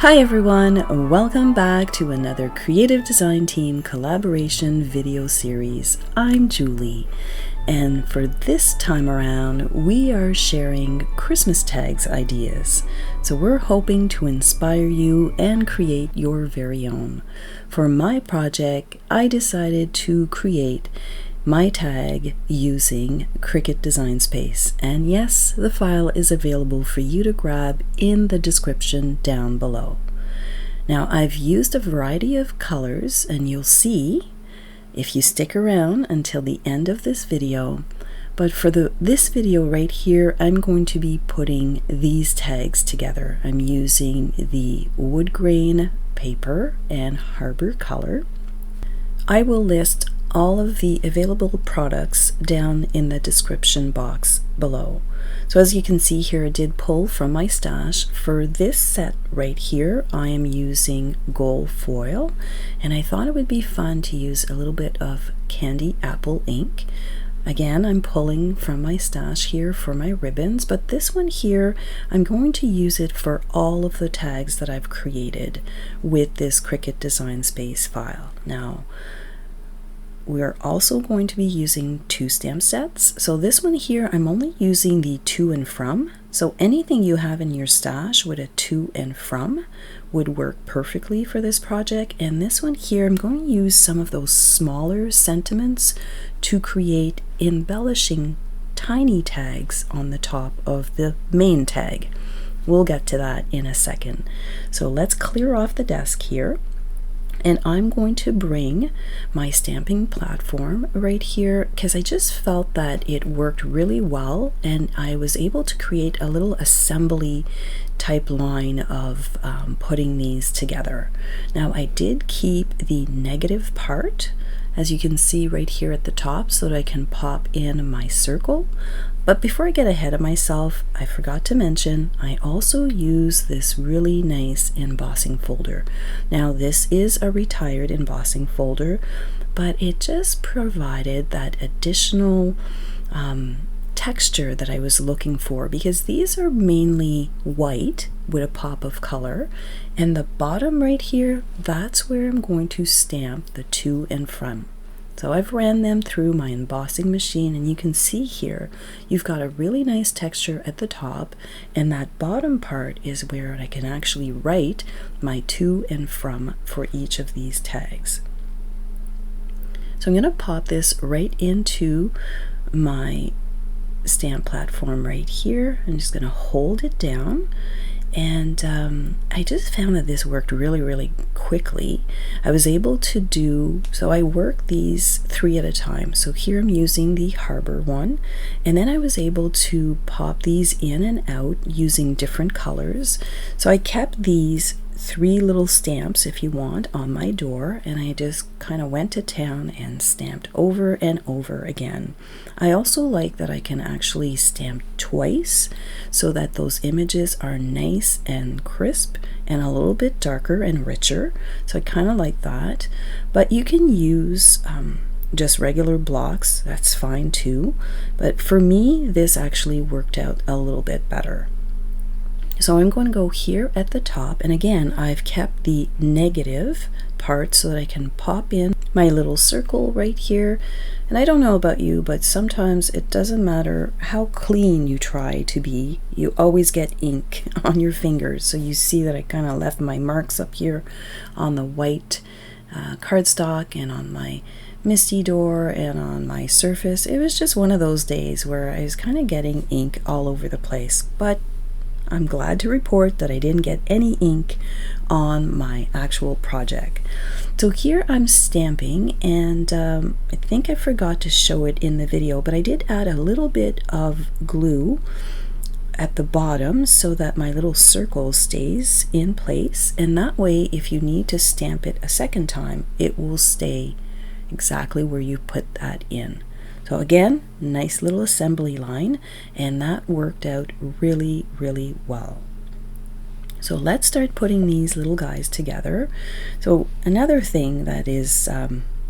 Hi everyone, welcome back to another Creative Design Team collaboration video series. I'm Julie, and for this time around we are sharing Christmas tags ideas. So we're hoping to inspire you and create your very own. For my project, I decided to create my tag using Cricut Design Space, and yes, the file is available for you to grab in the description down below. Now I've used a variety of colors, and you'll see if you stick around until the end of this video, but for this video right here I'm going to be putting these tags together. I'm using the Woodgrain paper and Harbour color. I will list all of the available products down in the description box below. So as you can see here, I did pull from my stash. For this set right here, I am using gold foil, and I thought it would be fun to use a little bit of candy apple ink. Again, I'm pulling from my stash here for my ribbons, but this one here, I'm going to use it for all of the tags that I've created with this Cricut Design Space file. Now, we're also going to be using 2 stamp sets. So this one here, I'm only using the to and from. So anything you have in your stash with a to and from would work perfectly for this project. And this one here, I'm going to use some of those smaller sentiments to create embellishing tiny tags on the top of the main tag. We'll get to that in a second. So let's clear off the desk here. And I'm going to bring my stamping platform right here because I just felt that it worked really well, and I was able to create a little assembly type line of putting these together. Now I did keep the negative part, as you can see right here at the top, so that I can pop in my circle. But before I get ahead of myself, I forgot to mention I also use this really nice embossing folder. Now this is a retired embossing folder, but it just provided that additional texture that I was looking for, because these are mainly white with a pop of color, and the bottom right here, that's where I'm going to stamp the to and from. So I've ran them through my embossing machine, and you can see here you've got a really nice texture at the top, and that bottom part is where I can actually write my to and from for each of these tags. So I'm going to pop this right into my stamp platform right here. I'm just going to hold it down. And I just found that this worked really quickly. I was able to do, so I work these 3 at a time. So here I'm using the Harbour one, and then I was able to pop these in and out using different colors. So I kept these 3 little stamps, if you want, on my door, and I just kind of went to town and stamped over and over again. I also like that I can actually stamp twice so that those images are nice and crisp and a little bit darker and richer. So I kind of like that. But you can use just regular blocks, that's fine too. But for me, this actually worked out a little bit better. So I'm going to go here at the top, and again I've kept the negative part so that I can pop in my little circle right here. And I don't know about you, but sometimes it doesn't matter how clean you try to be, you always get ink on your fingers. So you see that I kind of left my marks up here on the white cardstock and on my misty door and on my surface. It was just one of those days where I was kind of getting ink all over the place, but I'm glad to report that I didn't get any ink on my actual project. So here I'm stamping, and I think I forgot to show it in the video, but I did add a little bit of glue at the bottom so that my little circle stays in place, and that way if you need to stamp it a second time, it will stay exactly where you put that in. So again, nice little assembly line, and that worked out really well. So let's start putting these little guys together. So another thing that is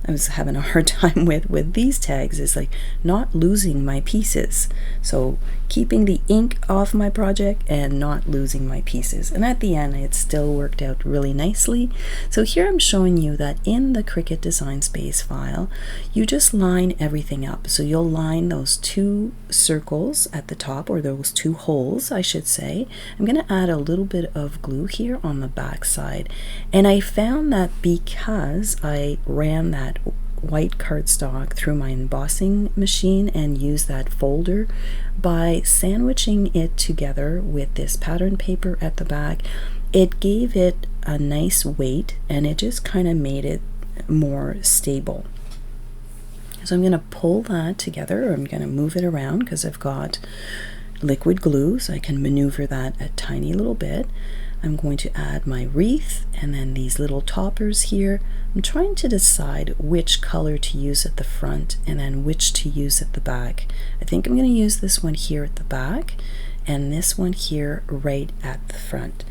I was having a hard time with these tags is like not losing my pieces. So keeping the ink off my project and not losing my pieces. And at the end, it still worked out really nicely. So here I'm showing you that in the Cricut Design Space file, you just line everything up. So you'll line those 2 circles at the top, or those 2 holes, I should say. I'm going to add a little bit of glue here on the back side. And I found that because I ran that white cardstock through my embossing machine and used that folder, by sandwiching it together with this pattern paper at the back, it gave it a nice weight and it just kind of made it more stable. So I'm going to pull that together, or I'm going to move it around because I've got liquid glue, so I can maneuver that a tiny little bit. I'm going to add my wreath and then these little toppers here. I'm trying to decide which color to use at the front and then which to use at the back. I think I'm going to use this one here at the back and this one here right at the front.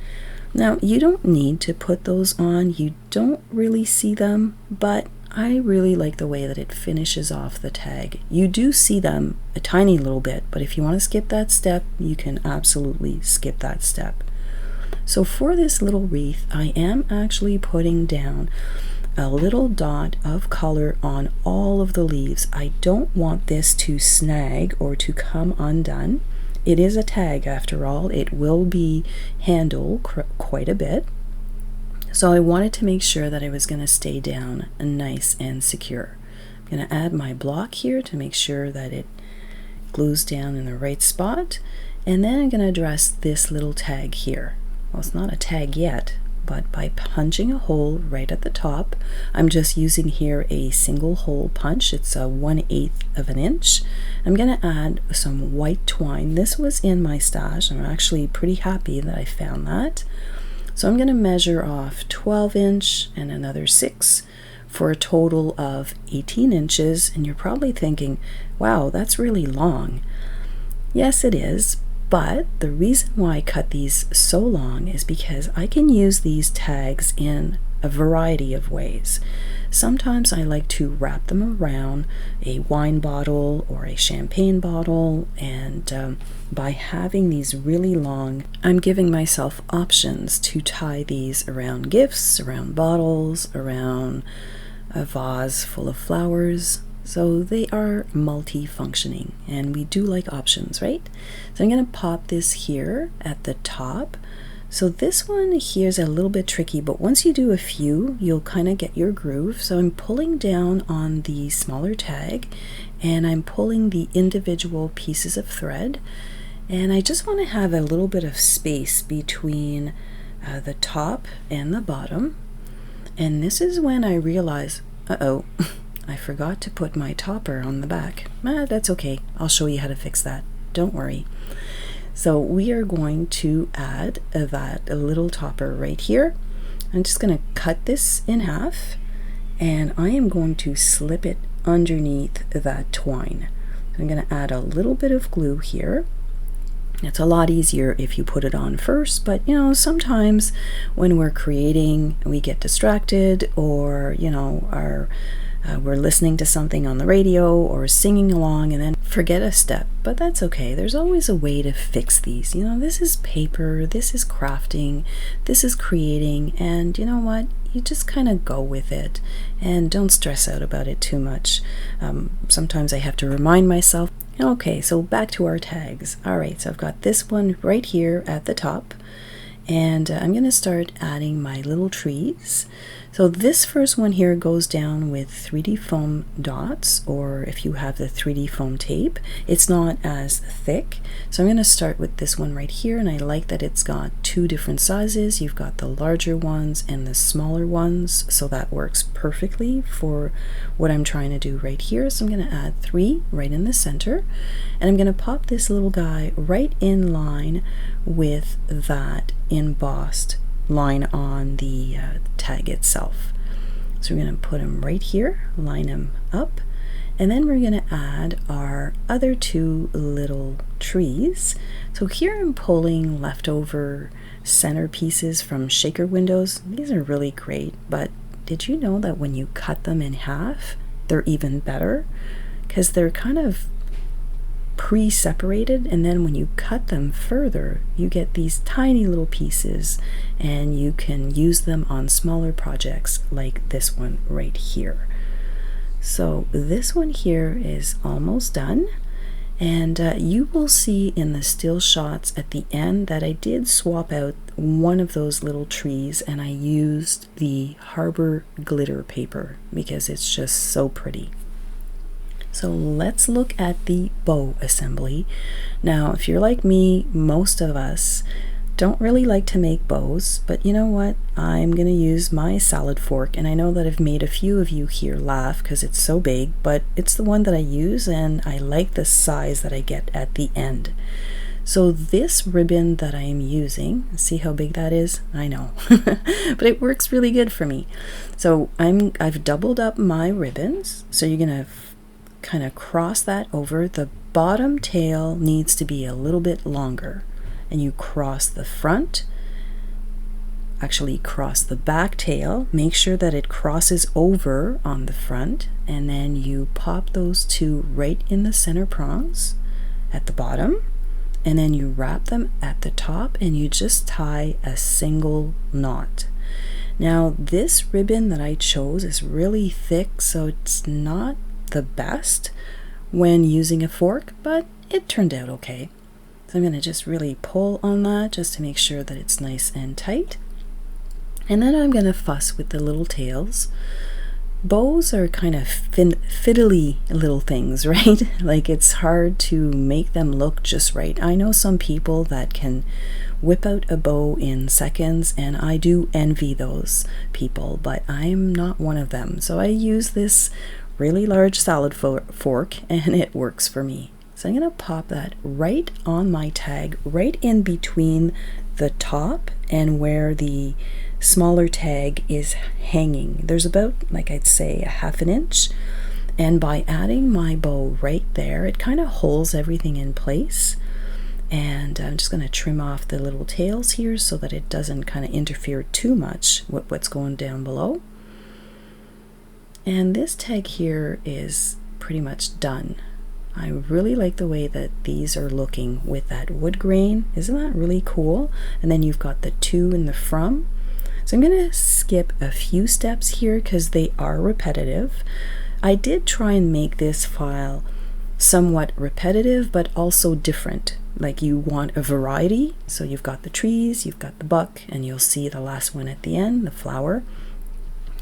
Now, you don't need to put those on. You don't really see them, but I really like the way that it finishes off the tag. You do see them a tiny little bit, but if you want to skip that step, you can absolutely skip that step. So for this little wreath, I am actually putting down a little dot of color on all of the leaves. I don't want this to snag or to come undone. It is a tag after all. It will be handled quite a bit. So I wanted to make sure that it was going to stay down nice and secure. I'm going to add my block here to make sure that it glues down in the right spot. And then I'm going to address this little tag here. Well, it's not a tag yet, but by punching a hole right at the top, I'm just using here a single hole punch. It's a 1/8 of an inch. I'm going to add some white twine. This was in my stash. I'm actually pretty happy that I found that. So I'm going to measure off 12-inch and another 6 for a total of 18 inches. And you're probably thinking, wow, that's really long. Yes, it is. But the reason why I cut these so long is because I can use these tags in a variety of ways. Sometimes I like to wrap them around a wine bottle or a champagne bottle, and by having these really long, I'm giving myself options to tie these around gifts, around bottles, around a vase full of flowers. So they are multi-functioning, and we do like options, right? So I'm going to pop this here at the top. So this one here is a little bit tricky, but once you do a few, you'll kind of get your groove. So I'm pulling down on the smaller tag, and I'm pulling the individual pieces of thread. And I just want to have a little bit of space between the top and the bottom. And this is when I realize, uh-oh, I forgot to put my topper on the back. That's okay. I'll show you how to fix that. Don't worry. So we are going to add a little topper right here. I'm just going to cut this in half, and I am going to slip it underneath that twine. I'm going to add a little bit of glue here. It's a lot easier if you put it on first, but you know, sometimes when we're creating, we get distracted, or you know, we're listening to something on the radio or singing along and then forget a step. But that's okay. There's always a way to fix these. You know, this is paper, this is crafting, this is creating, and you know what? You just kind of go with it and don't stress out about it too much. Sometimes I have to remind myself. Okay, so back to our tags. All right, so I've got this one right here at the top, and I'm going to start adding my little trees. So this first one here goes down with 3D foam dots, or if you have the 3D foam tape, it's not as thick. So I'm going to start with this one right here, and I like that it's got 2 different sizes. You've got the larger ones and the smaller ones, so that works perfectly for what I'm trying to do right here. So I'm going to add 3 right in the center, and I'm going to pop this little guy right in line with that embossed line on the tag itself. So we're going to put them right here, line them up, and then we're going to add our other 2 little trees. So here I'm pulling leftover center pieces from shaker windows. These are really great, but did you know that when you cut them in half, they're even better? Because they're kind of pre-separated, and then when you cut them further, you get these tiny little pieces, and you can use them on smaller projects like this one right here. So this one here is almost done, and you will see in the still shots at the end that I did swap out one of those little trees, and I used the Harbour glitter paper because it's just so pretty. So let's look at the bow assembly. Now, if you're like me, most of us don't really like to make bows, but you know what? I'm gonna use my salad fork, and I know that I've made a few of you here laugh because it's so big, but it's the one that I use, and I like the size that I get at the end. So this ribbon that I am using, see how big that is? I know, but it works really good for me. So I've doubled up my ribbons, so you're gonna kind of cross that over. The bottom tail needs to be a little bit longer, and you cross the front, actually cross the back tail, make sure that it crosses over on the front, and then you pop those two right in the center prongs at the bottom, and then you wrap them at the top, and you just tie a single knot. Now this ribbon that I chose is really thick, so it's not the best when using a fork, but it turned out okay. So I'm going to just really pull on that just to make sure that it's nice and tight. And then I'm going to fuss with the little tails. Bows are kind of fiddly little things, right? Like it's hard to make them look just right. I know some people that can whip out a bow in seconds, and I do envy those people, but I'm not one of them. So I use this really large salad fork, and it works for me. So I'm going to pop that right on my tag, right in between the top and where the smaller tag is hanging. There's about, like I'd say, a ½ inch, and by adding my bow right there, it kind of holds everything in place. And I'm just going to trim off the little tails here so that it doesn't kind of interfere too much with what's going down below. And this tag here is pretty much done. I really like the way that these are looking with that wood grain. Isn't that really cool? And then you've got the to and the from. So I'm going to skip a few steps here because they are repetitive. I did try and make this file somewhat repetitive, but also different. Like you want a variety. So you've got the trees, you've got the buck, and you'll see the last one at the end, the flower.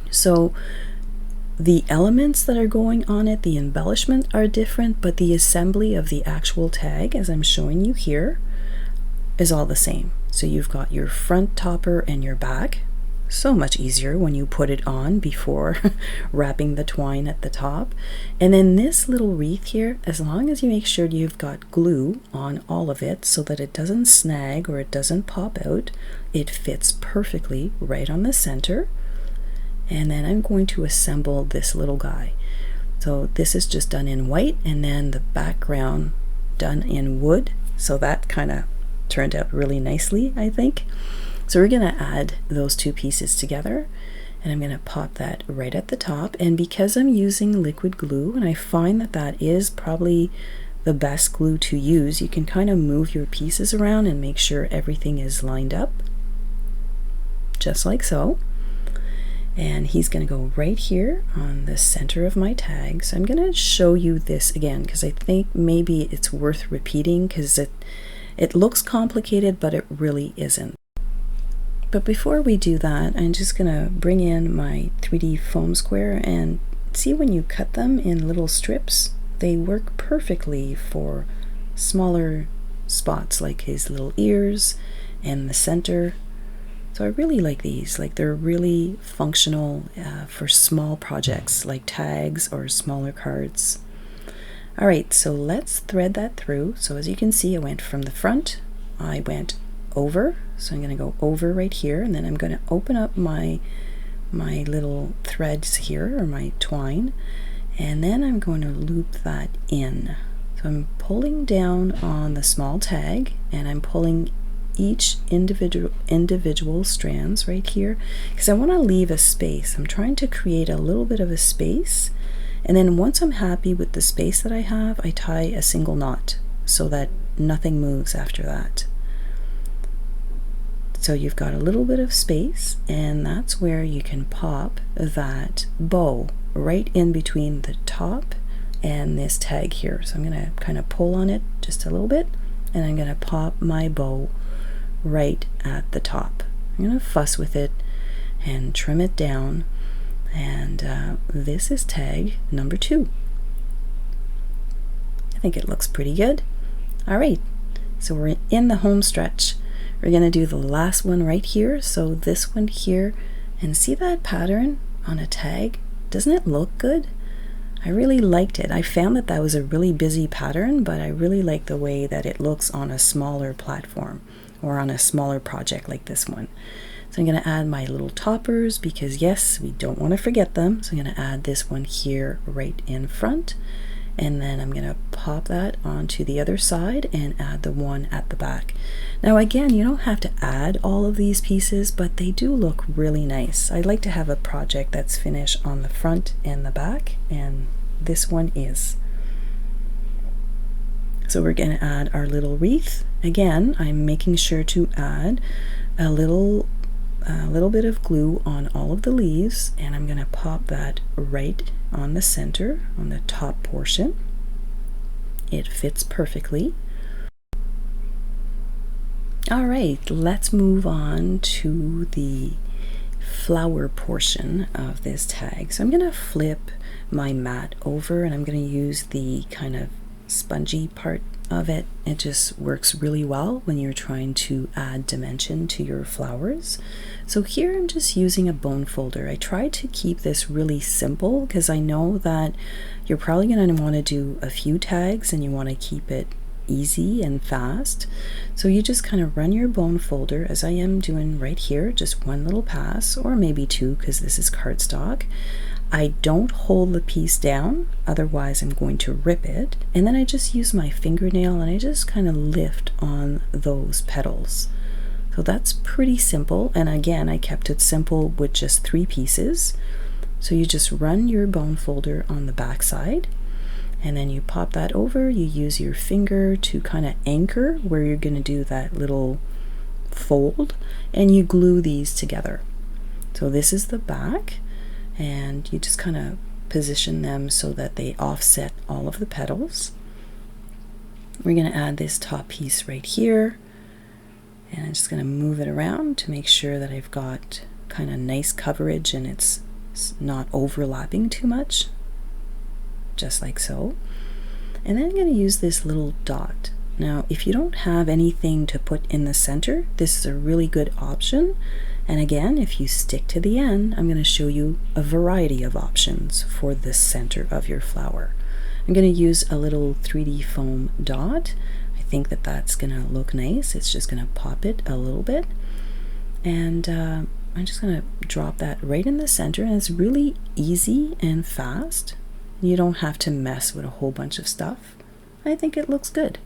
So the elements that are going on it, the embellishment are different, but the assembly of the actual tag, as I'm showing you here, is all the same. So you've got your front topper and your back. So much easier when you put it on before wrapping the twine at the top. And then this little wreath here, as long as you make sure you've got glue on all of it so that it doesn't snag or it doesn't pop out, it fits perfectly right on the center. And then I'm going to assemble this little guy. So this is just done in white, and then the background done in wood. So that kind of turned out really nicely, I think. So we're going to add those two pieces together, and I'm going to pop that right at the top. And because I'm using liquid glue, and I find that that is probably the best glue to use, you can kind of move your pieces around and make sure everything is lined up, just like so. And he's going to go right here on the center of my tag. So I'm going to show you this again because I think maybe it's worth repeating because it looks complicated, but it really isn't. But before we do that, I'm just going to bring in my 3D foam square, and see when you cut them in little strips, they work perfectly for smaller spots like his little ears and the center. So I really like these, like they're really functional for small projects like tags or smaller cards. Alright, so let's thread that through. So as you can see, I went from the front, I went over, so I'm going to go over right here, and then I'm going to open up my little threads here, or my twine, and then I'm going to loop that in. So I'm pulling down on the small tag, and I'm pulling each individual strands right here because I want to leave a space. I'm trying to create a little bit of a space, and then once I'm happy with the space that I have, I tie a single knot so that nothing moves after that. So you've got a little bit of space, and that's where you can pop that bow right in between the top and this tag here. So I'm going to kind of pull on it just a little bit, and I'm going to pop my bow right at the top. I'm going to fuss with it and trim it down, and this is tag number 2. I think it looks pretty good. Alright, so we're in the home stretch. We're going to do the last one right here, so this one here, and see that pattern on a tag? Doesn't it look good? I really liked it. I found that that was a really busy pattern, but I really like the way that it looks on a smaller platform or on a smaller project like this one. So I'm going to add my little toppers because yes, we don't want to forget them. So I'm going to add this one here right in front, and then I'm going to pop that onto the other side and add the one at the back. Now again, you don't have to add all of these pieces, but they do look really nice. I like to have a project that's finished on the front and the back, and this one is. So we're going to add our little wreath. Again, I'm making sure to add a little bit of glue on all of the leaves, and I'm going to pop that right on the center, on the top portion. It fits perfectly. All right, let's move on to the flower portion of this tag. So I'm going to flip my mat over, and I'm going to use the kind of spongy part of it. It just works really well when you're trying to add dimension to your flowers. So here I'm just using a bone folder. I try to keep this really simple because I know that you're probably going to want to do a few tags and you want to keep it easy and fast. So you just kind of run your bone folder as I am doing right here, just one little pass, or maybe two because this is cardstock. I don't hold the piece down, otherwise I'm going to rip it. And then I just use my fingernail and I just kind of lift on those petals. So that's pretty simple. And again, I kept it simple with just 3 pieces. So you just run your bone folder on the back side, and then you pop that over. You use your finger to kind of anchor where you're going to do that little fold, and you glue these together. So this is the back, and you just kind of position them so that they offset all of the petals. We're going to add this top piece right here, and I'm just going to move it around to make sure that I've got kind of nice coverage and it's not overlapping too much, just like so. And then I'm going to use this little dot. Now if you don't have anything to put in the center, this is a really good option. And again, if you stick to the end, I'm going to show you a variety of options for the center of your flower. I'm going to use a little 3D foam dot. I think that that's going to look nice. It's just going to pop it a little bit. And I'm just going to drop that right in the center, and it's really easy and fast. You don't have to mess with a whole bunch of stuff. I think it looks good.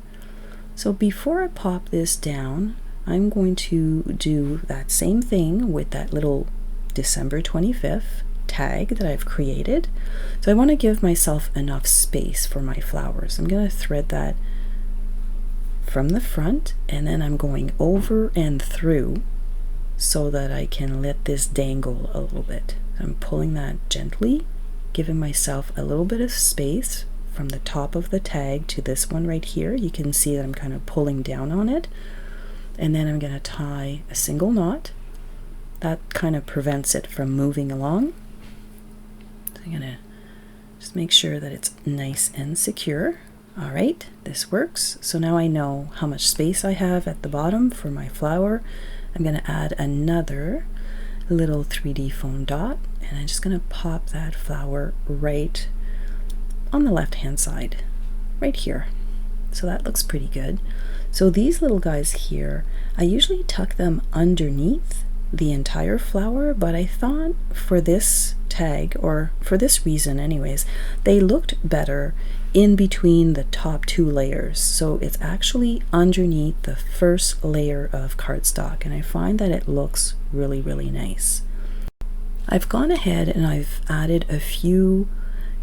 So before I pop this down, I'm going to do that same thing with that little December 25th tag that I've created. So I want to give myself enough space for my flowers. I'm going to thread that from the front, and then I'm going over and through so that I can let this dangle a little bit. I'm pulling that gently, giving myself a little bit of space from the top of the tag to this one right here. You can see that I'm kind of pulling down on it. And then I'm going to tie a single knot. That kind of prevents it from moving along. So I'm going to just make sure that it's nice and secure. All right, this works. So now I know how much space I have at the bottom for my flower. I'm going to add another little 3D foam dot, and I'm just going to pop that flower right on the left hand side, right here. So that looks pretty good. So these little guys here, I usually tuck them underneath the entire flower, but I thought for this tag, or for this reason anyways, they looked better in between the top 2 layers. So it's actually underneath the first layer of cardstock, and I find that it looks really, really nice. I've gone ahead and I've added a few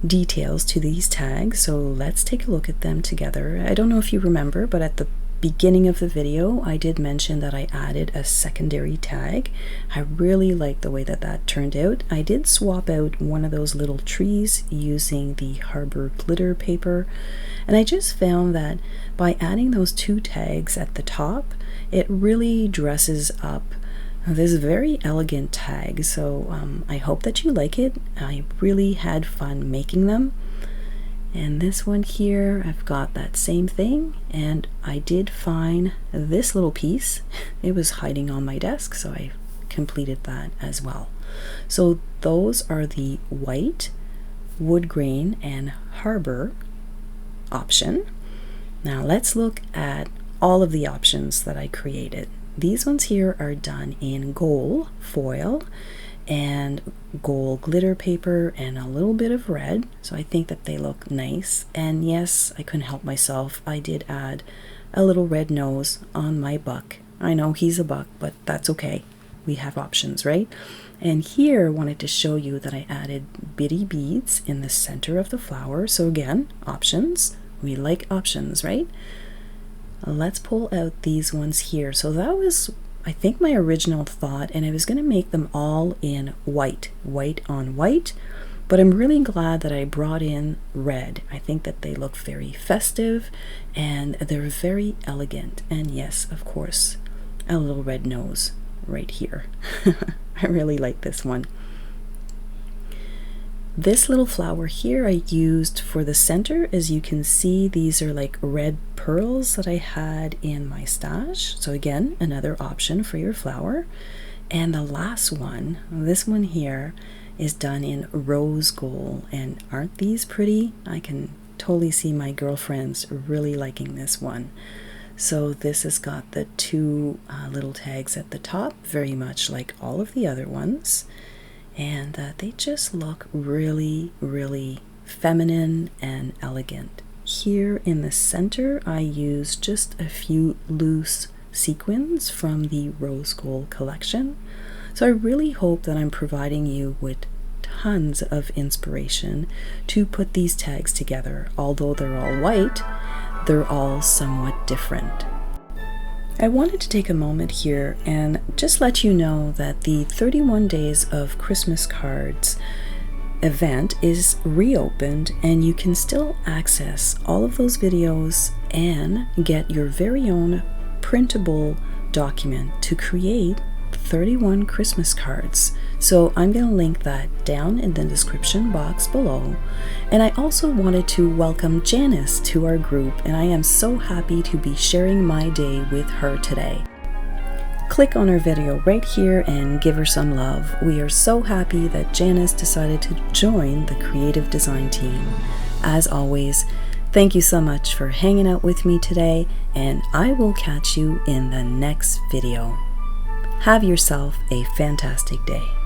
details to these tags, so let's take a look at them together. I don't know if you remember, but at the beginning of the video I did mention that I added a secondary tag. I really like the way that that turned out. I did swap out one of those little trees using the Harbour glitter paper, and I just found that by adding those 2 tags at the top, it really dresses up this very elegant tag. So I hope that you like it. I really had fun making them. And this one here, I've got that same thing, and I did find this little piece. It was hiding on my desk, so I completed that as well. So those are the white, Woodgrain, and Harbour option. Now let's look at all of the options that I created. These ones here are done in gold foil and gold glitter paper and a little bit of red, so I think that they look nice. And yes, I couldn't help myself, I did add a little red nose on my buck. I know he's a buck, but that's okay, we have options, right? And here I wanted to show you that I added bitty beads in the center of the flower. So again, options, we like options, right? Let's pull out these ones here. So that was, I think, my original thought, and I was going to make them all in white on white, but I'm really glad that I brought in red. I think that they look very festive and they're very elegant. And yes, of course, a little red nose right here. I really like this one. This little flower here I used for the center. As you can see, these are like red pearls that I had in my stash. So again, another option for your flower. And the last one, this one here, is done in rose gold. And aren't these pretty? I can totally see my girlfriends really liking this one. So this has got the 2 little tags at the top, very much like all of the other ones. And they just look really, really feminine and elegant. Here in the center, I used just a few loose sequins from the rose gold collection. So I really hope that I'm providing you with tons of inspiration to put these tags together. Although they're all white, they're all somewhat different. I wanted to take a moment here and just let you know that the 31 Days of Christmas Cards event is reopened, and you can still access all of those videos and get your very own printable document to create 31 Christmas cards. So I'm going to link that down in the description box below. And I also wanted to welcome Janice to our group, and I am so happy to be sharing my day with her today. Click on her video right here and give her some love. We are so happy that Janice decided to join the creative design team. As always, thank you so much for hanging out with me today, and I will catch you in the next video. Have yourself a fantastic day.